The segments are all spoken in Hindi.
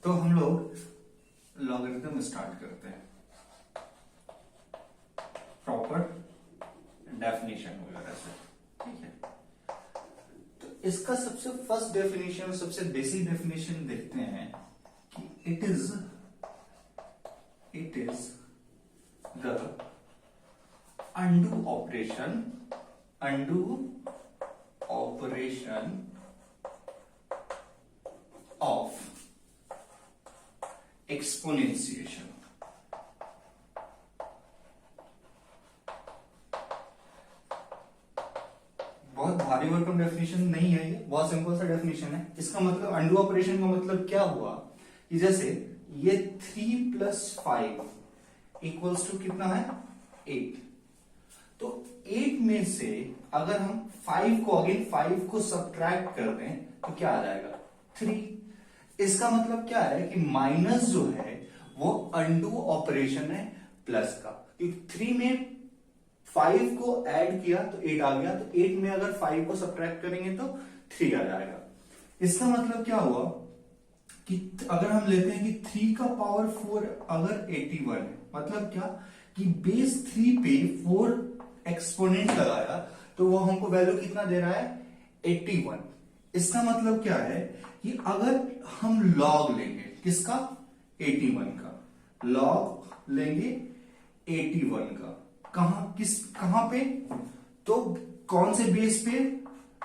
तो हम लोग लॉगरिथम स्टार्ट करते हैं, प्रॉपर डेफिनेशन वगैरह से, ठीक है। तो इसका सबसे फर्स्ट डेफिनेशन, सबसे बेसिक डेफिनेशन देखते हैं कि it is the undo operation of exponentiation। बहुत भारी भरकम डेफिनेशन नहीं है ये, बहुत सिंपल सा डेफिनेशन है। इसका मतलब अंडू ऑपरेशन का मतलब क्या हुआ कि जैसे ये 3 + 5 इक्वल्स टू कितना है 8, तो 8 में से अगर हम 5 को सब्ट्रैक्ट कर दें तो क्या आ जाएगा 3। इसका मतलब क्या है कि माइनस जो है वो अंडू ऑपरेशन है प्लस का, क्योंकि 3 में 5 को ऐड किया तो 8 आ गया, तो 8 में अगर 5 को सब्ट्रैक्ट करेंगे तो 3 आ जाएगा। इसका मतलब क्या हुआ कि अगर हम लेते हैं कि 3 का पावर 4 अगर 81 है, मतलब क्या कि बेस 3 पे 4 एक्सपोनेंट लगाया तो वो हमको वैल्यू कितना दे रहा है 81। इसका मतलब क्या है कि अगर हम लॉग लेंगे किसका 81 का, लॉग लेंगे 81 का, कहां पे, तो कौन से बेस पे,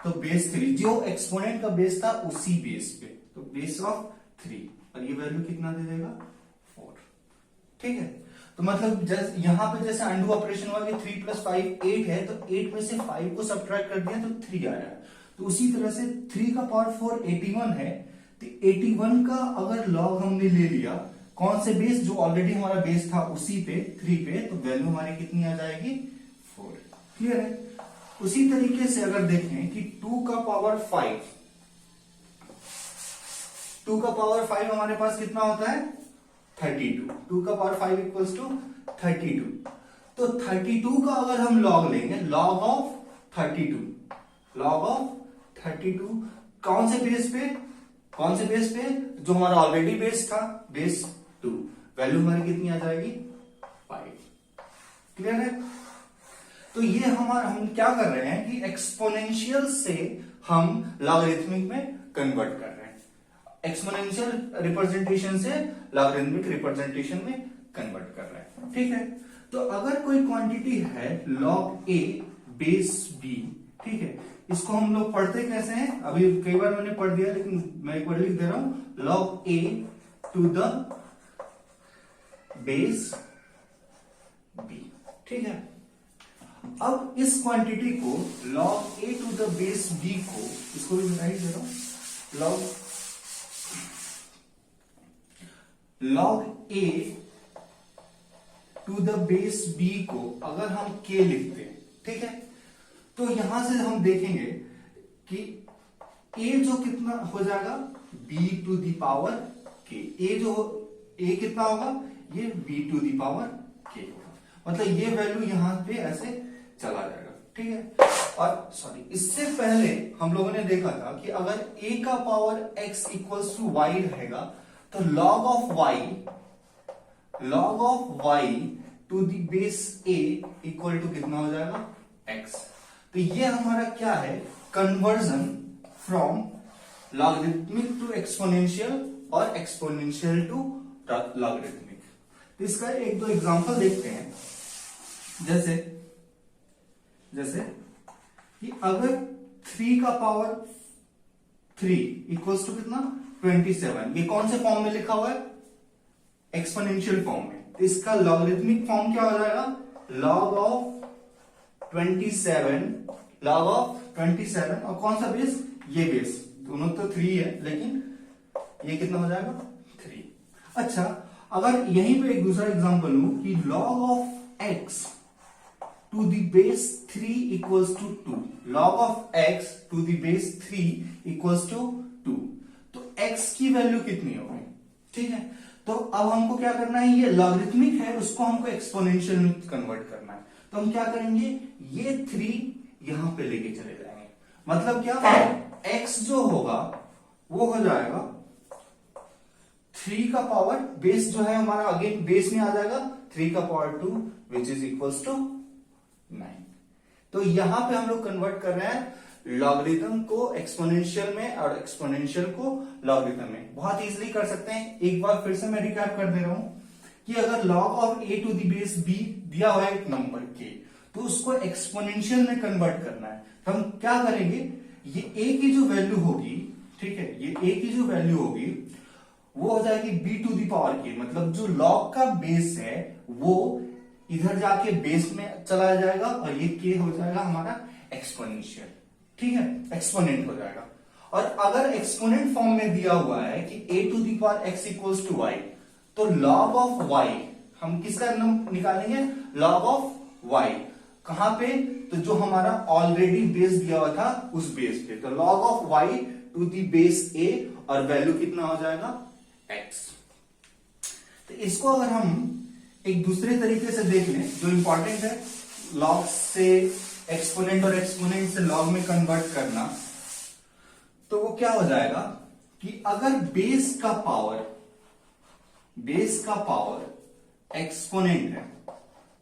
तो बेस 3, जो एक्सपोनेंट का बेस था उसी बेस पे, तो बेस ऑफ 3, और ये वैल्यू कितना दे देगा 4, ठीक है। तो मतलब जैसे यहां पे जैसे अंडू ऑपरेशन हुआ कि 3 + 5 8 है, तो 8 में से 5 को सब्ट्रैक्ट कर दिया तो 3 आया। तो उसी तरह से 3 का पावर 4 81 है, तो 81 का अगर लॉग हमने ले लिया कौन से बेस, जो ऑलरेडी हमारा बेस था उसी पे 3 पे, तो वैल्यू हमारी कितनी आ जाएगी 4। क्लियर है। उसी तरीके से अगर देखें कि 2 का पावर 5 हमारे पास कितना होता है 32, 2 का पावर 5 इक्वल्स टू 32, तो 32 का अगर हम लॉग लेंगे, लॉग ऑफ 32 कौन से बेस पे, जो हमारा ऑलरेडी बेस था बेस 2, वैल्यू हमारी कितनी आ जाएगी 5। क्लियर है। तो ये हम क्या कर रहे हैं कि एक्सपोनेंशियल से हम लॉगरिथमिक में कन्वर्ट कर रहे हैं, एक्सपोनेंशियल रिप्रेजेंटेशन से लॉगरिथमिक रिप्रेजेंटेशन में कन्वर्ट कर रहे हैं, ठीक है। तो अगर कोई क्वांटिटी है log a बेस b, ठीक है, इसको हम लोग पढ़ते कैसे हैं, अभी कई बार मैंने पढ़ दिया लेकिन मैं एक बार लिख दे रहा हूं, log a to the base b, ठीक है। अब इस क्वांटिटी को log a to the base b को, इसको भी मैं दे रहा हूं, log a to the base b को अगर हम k लिखते हैं, ठीक है, तो यहां से हम देखेंगे कि a जो कितना हो जाएगा b to the power k, a कितना होगा, ये b to the power k होगा, मतलब ये वैल्यू यहां पे ऐसे चला जाएगा, ठीक है। और सॉरी, इससे पहले हम लोगों ने देखा था कि अगर a का power x equals to y रहेगा तो log of y to the base a equal to कितना हो जाएगा x। तो ये हमारा क्या है, conversion from logarithmic to exponential और एक्सपोनेंशियल टू लॉगरिथमिक। तो इसका एक दो एग्जांपल देखते हैं, जैसे कि अगर 3 का पावर 3 इक्वल्स टू कितना 27, ये कौन से फॉर्म में लिखा हुआ है एक्सपोनेंशियल फॉर्म में, तो इसका लॉगरिथमिक फॉर्म क्या हो जाएगा log ऑफ 27 और कौन सा बेस, ये बेस, दोनों तो 3 है लेकिन ये कितना हो जाएगा 3। अच्छा, अगर यहीं पे एक दूसरा एग्जांपल लूं कि log of x to the base 3 equals to 2, log of x to the base 3 equals to 2, तो x की वैल्यू कितनी होगी, ठीक है। तो अब हमको क्या करना है, ये लॉगरिथमिक है उसको हमको एक्सपोनेंशियल में कन्वर्ट करना है, तो हम क्या करेंगे, ये 3 यहां पे लेके चले जाएंगे, मतलब क्या x जो होगा वो हो जाएगा 3 का पावर बेस जो है हमारा अगेन बेस में आ जाएगा 3 का power 2 which is equals to 9। तो यहां पे हम लोग कन्वर्ट कर रहे हैं लॉगरिथम को एक्सपोनेंशियल में और एक्सपोनेंशियल को लॉगरिथम में। बहुत इजीली कर सकते हैं। एक बार फिर से मैं रिकैप कर दे रहा हूं कि अगर log of a to the base b दिया हुआ है एक नंबर के, तो उसको एक्सपोनेंशियल में कन्वर्ट करना है। तो हम क्या करेंगे, ये a की जो वैल्यू होगी, ठीक है, ये a की जो वैल्यू होगी वो हो जाएगी b to the power k, मतलब जो log का बेस है वो इधर जाके बेस में चला जाएगा और ये k हो जाएगा हमारा एक्सपोनेंशियल, ठीक है, एक्सपोनेंट हो जाएगा। और अगर एक्सपोनेंट फॉर्म में दिया हुआ है कि a to the power x equals to y, तो log ऑफ y हम किसका निकालेंगे, log ऑफ y कहां पे, तो जो हमारा ऑलरेडी बेस दिया हुआ था उस बेस पे, तो log of y to the base a और वैल्यू कितना हो जाएगा x। तो इसको अगर हम एक दूसरे तरीके से देख लें जो इंपॉर्टेंट है, log से एक्सपोनेंट और एक्सपोनेंट से log में कन्वर्ट करना, तो वो क्या हो जाएगा कि अगर बेस का पावर एक्सपोनेंट है,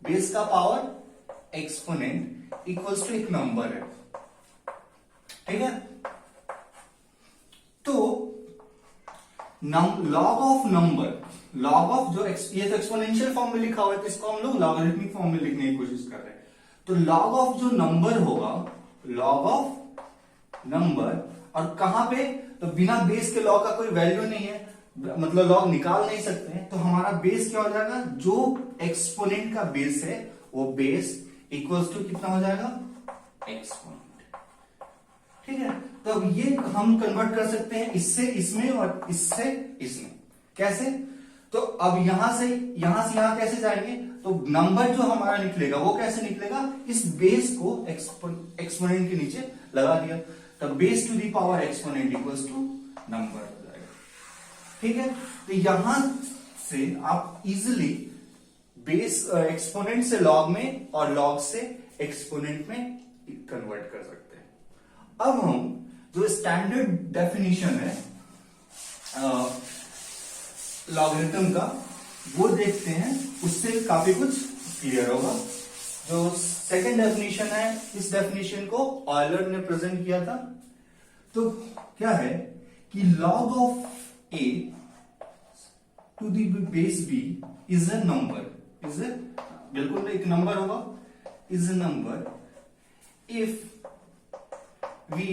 बेस का पावर एक्सपोनेंट इक्वल्स टू एक नंबर है, ठीक है, तो log of number, log of जो ये तो एक्सपोनेंशियल फॉर्म में लिखा हुआ है, तो इसको हम लोग लॉगरिथमिक फॉर्म में लिखने की कोशिश कर रहे हैं। तो लॉग ऑफ जो नंबर होगा, लॉग ऑफ नंबर, और कहां पे, तो बिना बेस के लॉग का कोई वैल्यू नहीं है, मतलब लॉग निकाल नहीं सकते हैं, तो हमारा बेस क्या हो जाएगा, जो एक्सपोनेंट का बेस है वो बेस इक्वल्स टू कितना हो जाएगा, एक्सपोनेंट, ठीक है। तो अब ये हम कन्वर्ट कर सकते हैं इससे इसमें और इससे इसमें। कैसे, तो अब यहां से यहां कैसे जाएंगे, तो नंबर जो हमारा निकलेगा वो कैसे निकलेगा, इस बेस को एक्सपोनेंट के नीचे लगा दिया, तो base to the power exponent equals to number हो जाएगा, ठीक है। तो यहां से आप इजिली बेस एक्सपोनेंट से लॉग में और लॉग से एक्सपोनेंट में कन्वर्ट कर सकते हैं। अब हम जो स्टैंडर्ड डेफिनेशन है लॉगरिथम का वो देखते हैं, उससे काफी कुछ क्लियर होगा। जो सेकंड डेफिनेशन है, इस डेफिनेशन को ऑयलर ने प्रेजेंट किया था। तो क्या है कि log of a to the base b is a number, is a, बिल्कुल एक नंबर होगा, is a number if we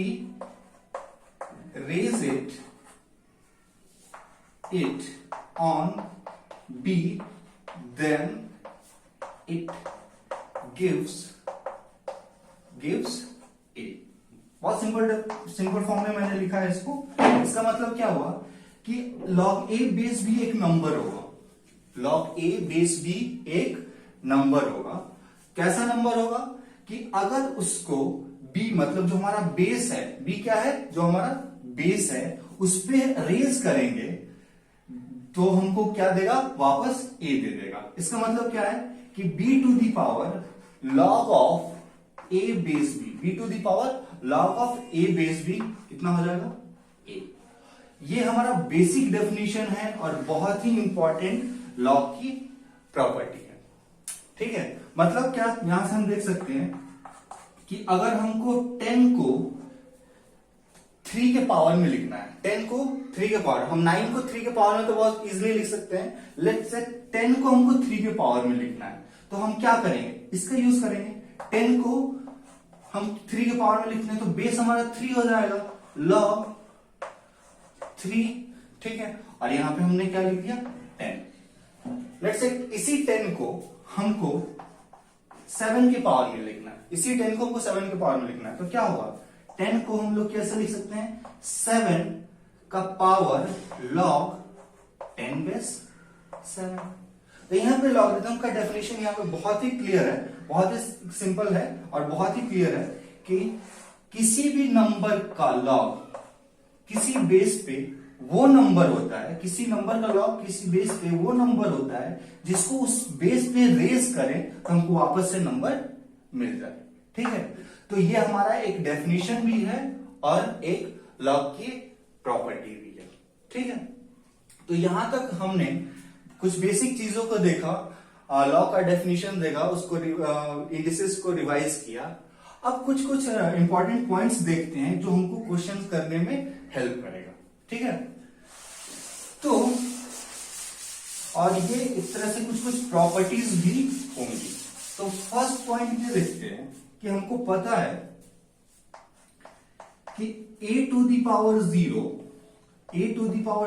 raise it on b, then it gives a। बहुत सिंपल फॉर्म में मैंने लिखा है इसको। इसका मतलब क्या हुआ कि log a बेस b एक नंबर होगा, log a बेस b एक नंबर होगा। कैसा नंबर होगा कि अगर उसको b, मतलब जो हमारा बेस है, b क्या है, जो हमारा बेस है, उस पर रेज करेंगे तो हमको क्या देगा, वापस a दे देगा। इसका मतलब क्या है कि b to the power log of a base b, b to the power log of a base b कितना हो जाएगा, a। ये हमारा बेसिक डेफिनेशन है और बहुत ही इंपॉर्टेंट लॉग की प्रॉपर्टी है, ठीक है। मतलब क्या, यहां से हम देख सकते हैं कि अगर हमको 10 को 3 के पावर में लिखना है, 10 को 3 के पावर, हम 9 को 3 के पावर में तो बहुत इजीली लिख सकते हैं, लेट्स से 10 को हमको 3 के पावर में लिखना है, तो हम क्या करेंगे, इसका यूज करेंगे। 10 को हम 3 के पावर में लिखते हैं, तो बेस हमारा 3 हो जाएगा, log 3, ठीक है, और यहां पे हमने क्या लिख दिया, 10। लेट्स से इसी 10 को हमको 7 के पावर में लिखना है, इसी 10 को हमको 7 के पावर में लिखना है, तो क्या होगा, 10 को हम लोग कैसे लिख सकते हैं, 7 का पावर log 10 बेस 7। तो यहां पे लॉगरिथम का डेफिनेशन यहां पे बहुत ही क्लियर है, बहुत ही सिंपल है और बहुत ही क्लियर है कि किसी भी नंबर का लॉग किसी बेस पे वो नंबर होता है, किसी नंबर का लॉग किसी बेस पे वो नंबर होता है जिसको उस बेस पे रेज करें तो हमको वापस से नंबर मिल जाए, ठीक है। तो ये हमारा एक डेफिनेशन भी है और एक लॉग की प्रॉपर्टी भी है, ठीक है। तो यहां तक हमने कुछ बेसिक चीजों को देखा, लॉ का डेफिनेशन देखा, उसको इंडिसेस को रिवाइज किया। अब कुछ इंपॉर्टेंट पॉइंट्स देखते हैं जो हमको क्वेश्चंस करने में हेल्प करेगा। ठीक है, तो और ये इस तरह से कुछ प्रॉपर्टीज भी होंगी। तो फर्स्ट पॉइंट ये देखते हैं कि हमको पता है कि a to the power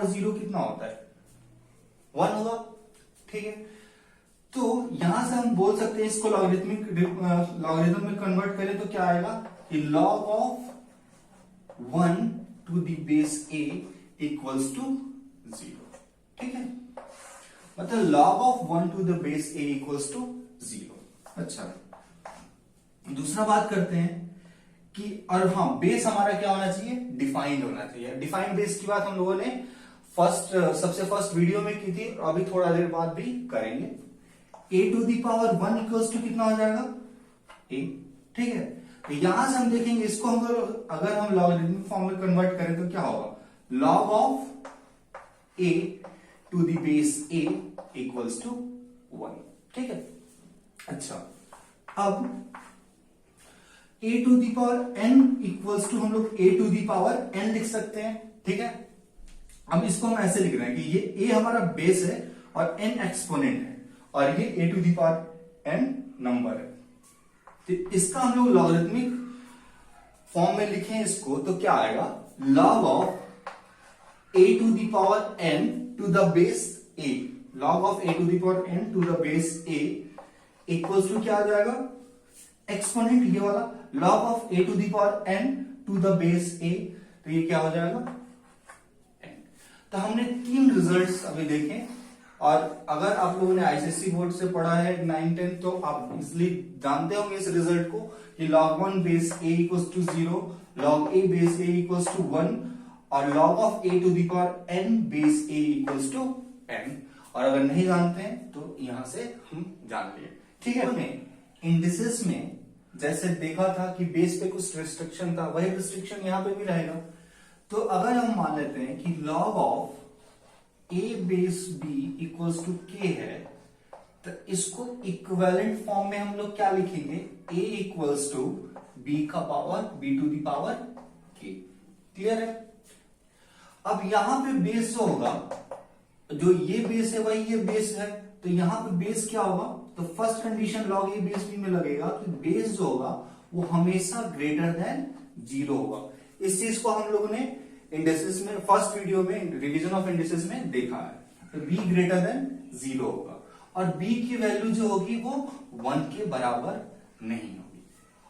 zero कितना होता है, 1 होगा। ठीक है, तो यहां से हम बोल सकते हैं इसको लॉगरिथम में कन्वर्ट करें तो क्या आएगा कि log of 1 to the base a equals to 0। ठीक है, मतलब log of 1 to the base a equals to 0। अच्छा, दूसरा बात करते हैं कि, और हाँ, बेस हमारा क्या होना चाहिए, डिफाइंड होना चाहिए। डिफाइंड बेस की बात हम लोगों ने सबसे फर्स्ट वीडियो में की थी, अभी थोड़ा देर बाद भी करेंगे। a to the power 1 equals to कितना हो जाएगा, a। ठीक है, तो यहां से हम देखेंगे इसको अगर हम लॉगरिथमिक फॉर्म में कन्वर्ट करें तो क्या होगा, log of a to the base a equals to 1। ठीक है, अच्छा, अब a to the power n equals to हम लोग a to the power n लिख सकते हैं। ठीक है, अब इसको हम ऐसे लिख रहे हैं कि ये a हमारा बेस है और n एक्सपोनेंट है और ये a to the power n number है। तो इसका हम लोग लॉगरिथमिक फॉर्म में लिखें इसको तो क्या आएगा, log of a to the power n to the base a, log of a to the power n to the base a equals to क्या आ जाएगा, एक्सपोनेंट ये वाला log of a to the power n to the base a, तो ये क्या हो जाएगा, n। तो हमने 3 रिजल्ट्स अभी देखे, और अगर आप लोगों ने आईसीएससी बोर्ड से पढ़ा है 9-10 तो आप इजिली जानते होंगे इस रिजल्ट को कि log 1 base a equals to 0, log a base a equals to 1 और log of a to the power n base a equals to n। और अगर नहीं जानते हैं तो यहां से हम जान लिए। ठीक है, हमने इंडिसेस में जैसे देखा था कि बेस पे कुछ रिस्ट्रिक्शन था, वही रिस्ट्रिक्शन यहां पे भी रहेगा। तो अगर हम मान लेते हैं कि log of a base b equals to k है, तो इसको इक्विवेलेंट फॉर्म में हम लोग क्या लिखेंगे, a इक्वल्स टू b का power b to the power k। Clear है, अब यहां पे बेस जो होगा, जो ये बेस है वही ये बेस है, तो यहां पे बेस क्या होगा, तो first condition log a base b में लगेगा कि बेस जो होगा वो हमेशा ग्रेटर देन 0 होगा। इस चीज को हम लोगों ने इंडिसेस में फर्स्ट वीडियो में रिवीजन ऑफ इंडिसेस में देखा है। तो b ग्रेटर देन 0 होगा और b की वैल्यू जो होगी वो 1 के बराबर नहीं होगी।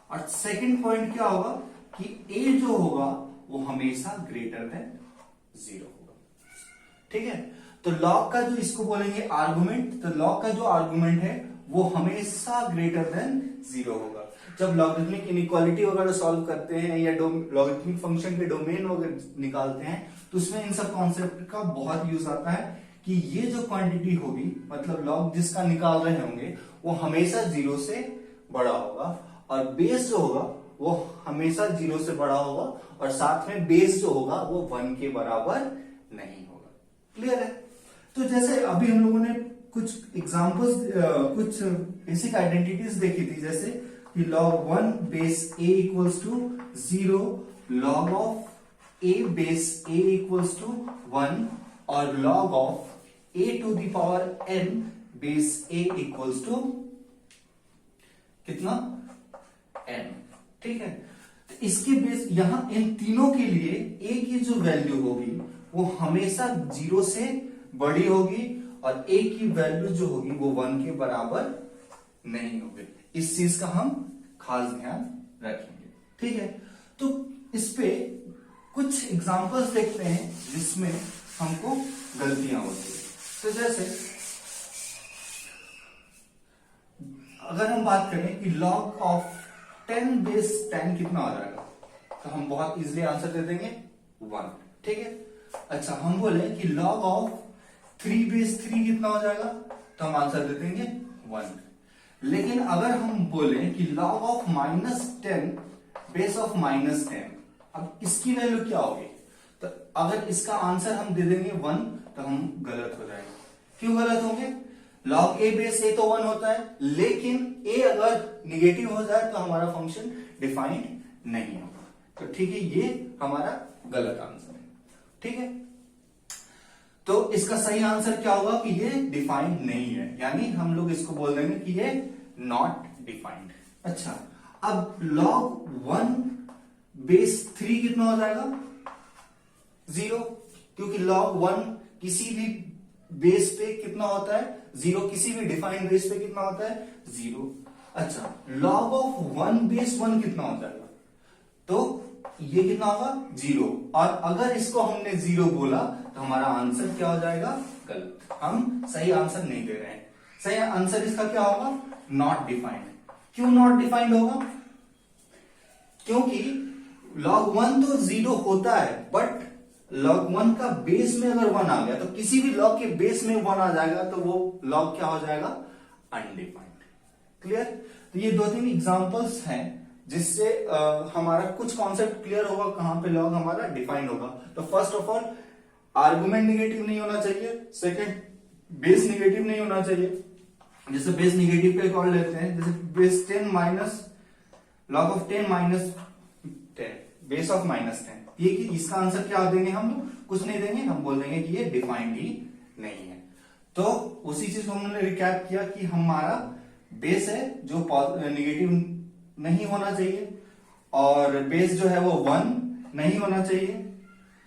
और सेकंड पॉइंट क्या होगा कि a जो होगा वो हमेशा ग्रेटर देन 0 होगा। ठीक है, तो log का जो इसको बोलेंगे आर्गुमेंट, तो log का जो आर्गुमेंट है वो हमेशा ग्रेटर देन 0 होगा। जब लॉगरिथमिक इनइक्वालिटी वगैरह सॉल्व करते हैं या लॉगरिथमिक फंक्शन के डोमेन वगैरह निकालते हैं तो उसमें इन सब कॉन्सेप्ट का बहुत यूज आता है कि ये जो क्वांटिटी होगी, मतलब लॉग जिसका निकाल रहे होंगे वो हमेशा 0 से बड़ा होगा और बेस जो होगा वो हमेशा 0 से बड़ा होगा और साथ में बेस जो होगा वो 1 के बराबर नहीं होगा। क्लियर है, तो जैसे अभी हम लोगों ने कुछ एग्जांपल्स, कुछ बेसिक आइडेंटिटीज देखी थी, जैसे कि log 1 base a equals to 0, log of a base a equals to 1 और log of a to the power n base a equals to कितना, n। ठीक है, तो इसके बेस यहां इन तीनों के लिए a की जो वैल्यू होगी वो हमेशा 0 से बड़ी होगी और a की वैल्यू जो होगी वो 1 के बराबर नहीं होगी। इस चीज का हम खास ध्यान रखेंगे। ठीक है, तो इस पे कुछ एग्जांपल्स देखते हैं जिसमें हमको गलतियां होती है। तो जैसे अगर हम बात करें कि log ऑफ 10 बेस 10 कितना हो जाएगा, तो हम बहुत इजीली आंसर दे देंगे 1। ठीक है, अच्छा हम बोले कि log ऑफ 3 बेस 3 कितना हो जाएगा, तो हम आंसर दे देंगे 1। लेकिन अगर हम बोले कि log ऑफ -10 बेस ऑफ -10, अब इसकी वैल्यू क्या होगी, तो अगर इसका आंसर हम दे देंगे 1 तो हम गलत हो जाएंगे। क्यों गलत होंगे? log a बेस a तो 1 होता है, लेकिन a अगर निगेटिव हो जाए तो हमारा फंक्शन डिफाइंड नहीं होगा। तो ठीक है, ये हमारा गलत आंसर है। ठीक है, तो इसका सही आंसर क्या होगा कि ये डिफाइंड नहीं है, यानी हम लोग इसको बोल देंगे कि ये नॉट डिफाइंड। अच्छा, अब log 1 बेस 3 कितना हो जाएगा? 0, क्योंकि log 1 किसी भी बेस पे कितना होता है? 0। किसी भी डिफाइंड बेस पे कितना होता है? 0। अच्छा, log ऑफ 1 बेस 1 कितना हो जाएगा? तो ये कितना होगा? 0। और अगर इसको हमने 0 बोला तो हमारा आंसर क्या हो जाएगा? गलत। हम सही आंसर नहीं दे रहे हैं। सही आंसर इसका क्या होगा? Not defined. क्यों नॉट डिफाइंड होगा? क्योंकि log 1 तो 0 होता है, बट log 1 का बेस में अगर 1 आ गया तो किसी भी log के बेस में 1 आ जाएगा तो वो log क्या हो जाएगा? अनडिफाइंड। क्लियर? तो ये 2-3 एग्जांपल्स हैं जिससे हमारा कुछ कॉन्सेप्ट क्लियर होगा कहां पे log हमारा डिफाइंड होगा। तो first of all, argument negative नहीं होना चाहिए। सेकंड, बेस निगेटिव नहीं होना चाहिए। जैसे बेस निगेटिव पे कॉल लेते हैं, जैसे base 10 minus log of 10 minus 10, base of -10, ये कि इसका आंसर क्या देंगे? हम कुछ नहीं देंगे, हम बोल देंगे कि ये डिफाइंड ही नहीं है। तो उसी चीज को हमने रिकैप किया कि हमारा बेस है जो निगेटिव नहीं होना चाहिए, और बेस जो है वो 1 नहीं होना चाहिए,